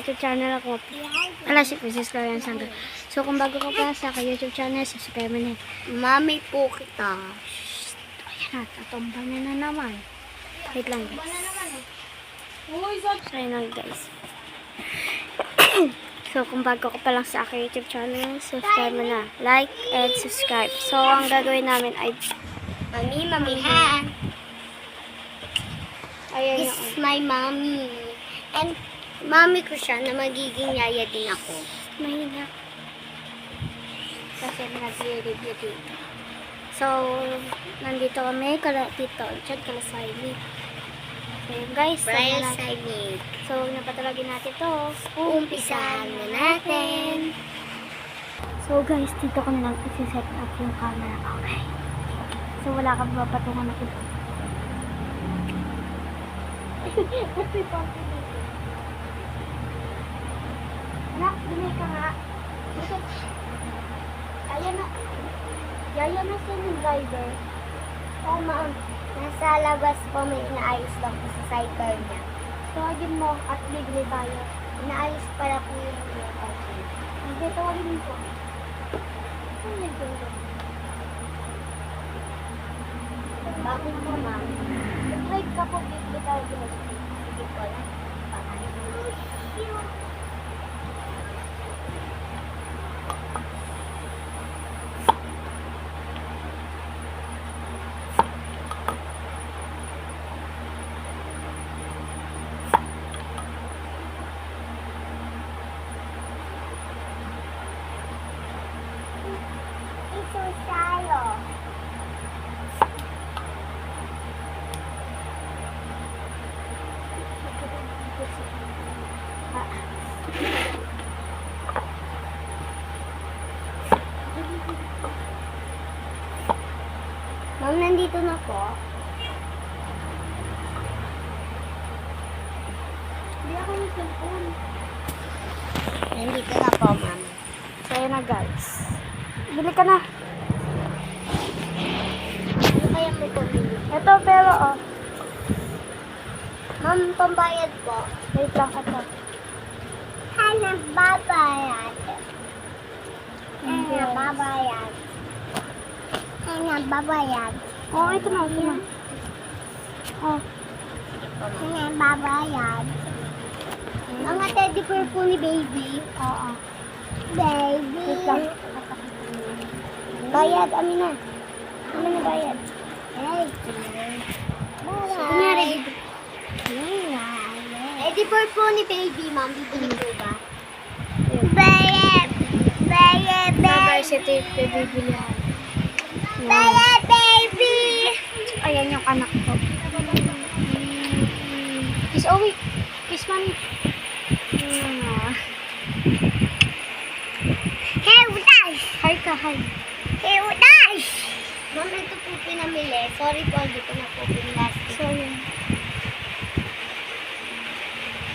YouTube channel ako. Si Princess Florian Sandro. So, kung bago ka pa sa aking YouTube channel, subscribe mo na. Mami po kita. Shhh! Ayan na, tatumba na naman. Wait lang, guys. So, yun lang, guys. So, kung bago ka pa lang sa aking YouTube channel, subscribe mo na. Like and subscribe. So, ang gagawin namin ay... Mami, Ayan this is my mommy. And mami ko siya na magiging yaya din ako. Mahina. Kasi nag-review dito. So, nandito kami, dito, chat kalasayni. So, yun guys. Brian Simon. So, napatalagin natin to. Umpisahan na natin. So, guys, dito ko na lang isi-set up yung camera. Okay. So, wala ka papatungan ako. Anak, binay ka nga. Ayan na. Yaya na siya ng driver. Oh, ma'am. Nasa labas po, may inaayos lang po sa sidecar niya. Tawagin mo at bigay tayo. Inaayos pala po yung okay. Hindi, tawagin mo po. Ano nito? Bakit po, ma'am? Drive ka po, bigay tayo. Sige po lang. Ito tayo. Ma'am, nandito na po. Hindi ako yung cellphone. Nandito na po, ma'am. So, yun na guys. Bili ka na. Ano kaya po pumili? Ito, pero oh. Ma'am, pambayad po. Wait lang, ito. Hanap babayad. Hanap babayad. Hanap babayad. Oh, ito na, ito na. Oh, Hanap babayad. Mga teddy bear po ni baby. oo. Baby. Wait lang. Bayad, amin na. Amin na bayad. Hey. Kunyari. Teddy bear po ni baby, ma'am. Bibili po ba? Bayad. Bayad, So, guys, ito yung bibilihan. Bayad, baby. Ayan yung anak ko. Kiss, oh wait. Kiss, mommy. Hey, utas. Hi ka, hi. Hey, utas. Ma'am, ito po pinamili. Sorry po, di ko na po pinilastik. So, yun.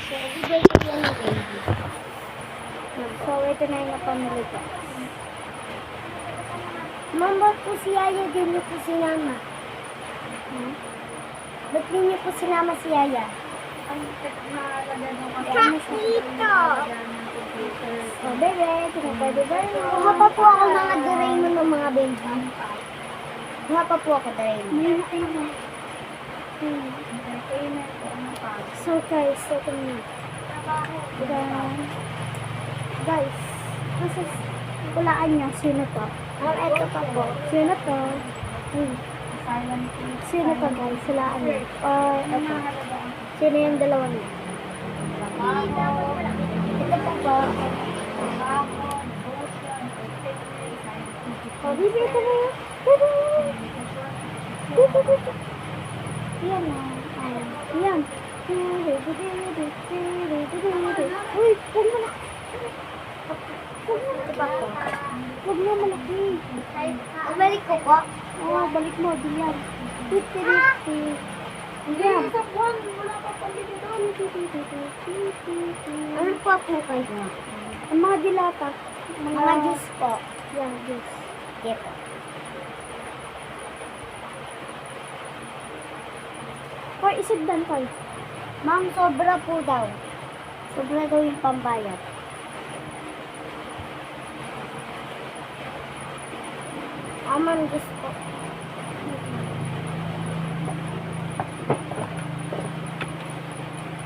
So, ibigay ko yan ni baby. So, ito na yung napamili ko. Ma'am, ba't po si Yaya din niyo po sinama? Ba't din niyo po sinama si Yaya? Kakito! So, bebe, tinapwede ba yun? Kuha pa po ako mga Doraemon ng mga baby. Kuha pa po ako Doraemon. So, guys, ito na. Guys, kasi kulaan niya, sino to? Ma'am, eto pa po. Sino to? Sino to, guys? Hulaan niya. Or, ito. Sino yung dalawa niya? Ito pa po. Oh, bibi, ito na yun. Yan na. Yan. Uy, huwag mo na. Ito pa po. Huwag mo malaki. Balik ko po. Oo, balik mo. Diyan. Titi. Yan. Ano po po kayo? Ang mga dilata. Mga juice po. Yan, juice. Dito. Or isugdan ko. Ma'am, sobra po daw. Sobra daw yung pambayad. Aman gusto.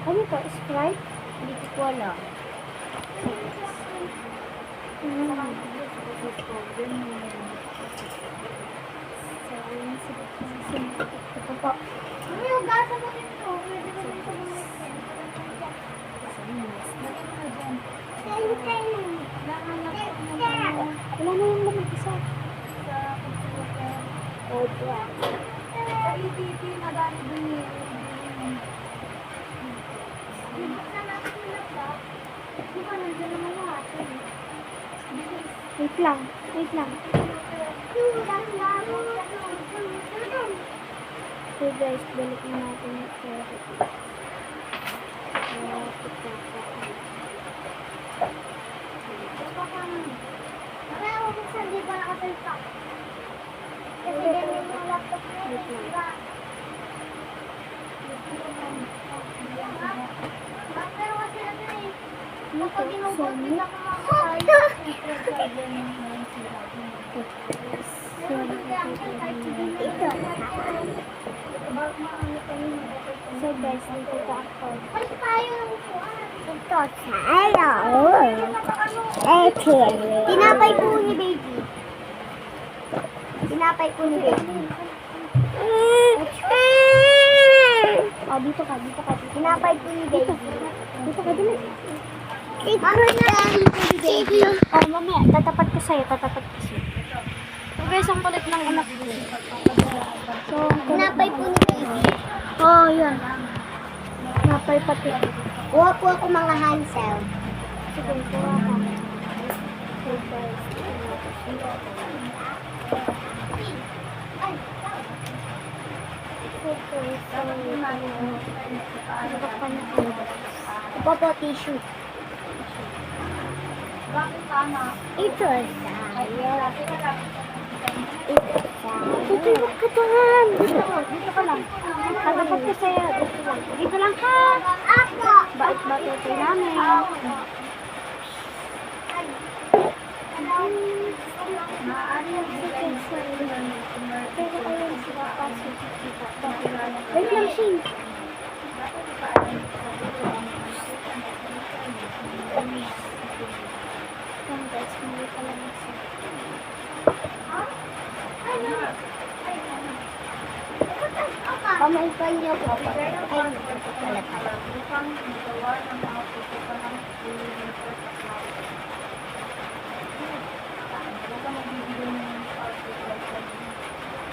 Ano to? Sprite? Hindi ko wala. Ito po. Ano yung gasa mo dito? Pwede mo dito Wala na yung laman isa. Opo. Sa EPP, madami din yun. Wait lang. Wait lang. So guys, balik na natin yung pera. So guys, dito pa ako. Ito sa tinapay po ni baby. Tinapay po ni baby. Oh, dito ka, dito ka. Tinapay po ni baby. Dito ka, dito. Ito na baby. Oh, mamaya, tatapat ko sa'yo, tatapat ko sa'yo. So guys, ang kulit ng anak ko. So, Tinapay po ni baby. oh, yan. Napay pati. Kuha po ako mga Hansel. Sige, kuha ka. So guys, Ito po tissue. Ito Dito ka dyan. Dito ka lang. Tatapat ko sa'yo. Dito lang ka. Ako. Bait-bait kayo namin. Pero ayun sila pasok. Wait lang, Shane. Yan guys, mali pala nasa. Pamangkin niyo po. Ay, wala tayo.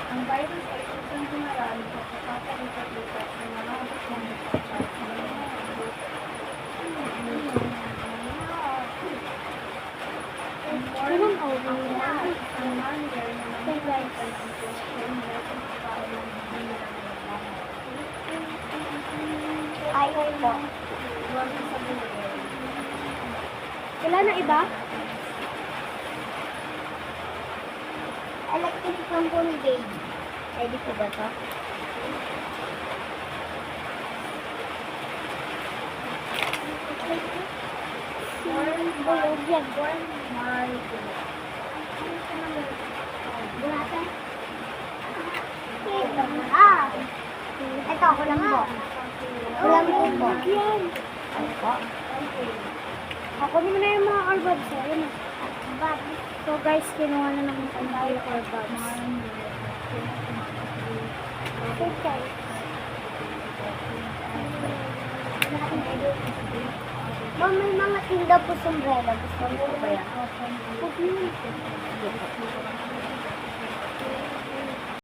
Ang virus ay isang general sa kapatid-kapatid ng mga Ganun over. Okay guys. Ay, po. Wala na iba? Electric fan po ni baby. Ready po ba to? Bulog yan. Bulatan? Ah! Ito, kulang po. Kulang po po. Yan. Ano po? Ako mo na yung mga cardboards. Ayun na. So guys, kinuha na naman tayo ng cardboards. Okay guys. Ma'am, may mga tinda po sombrero. Gusto mo po ba yan? Huwag yun.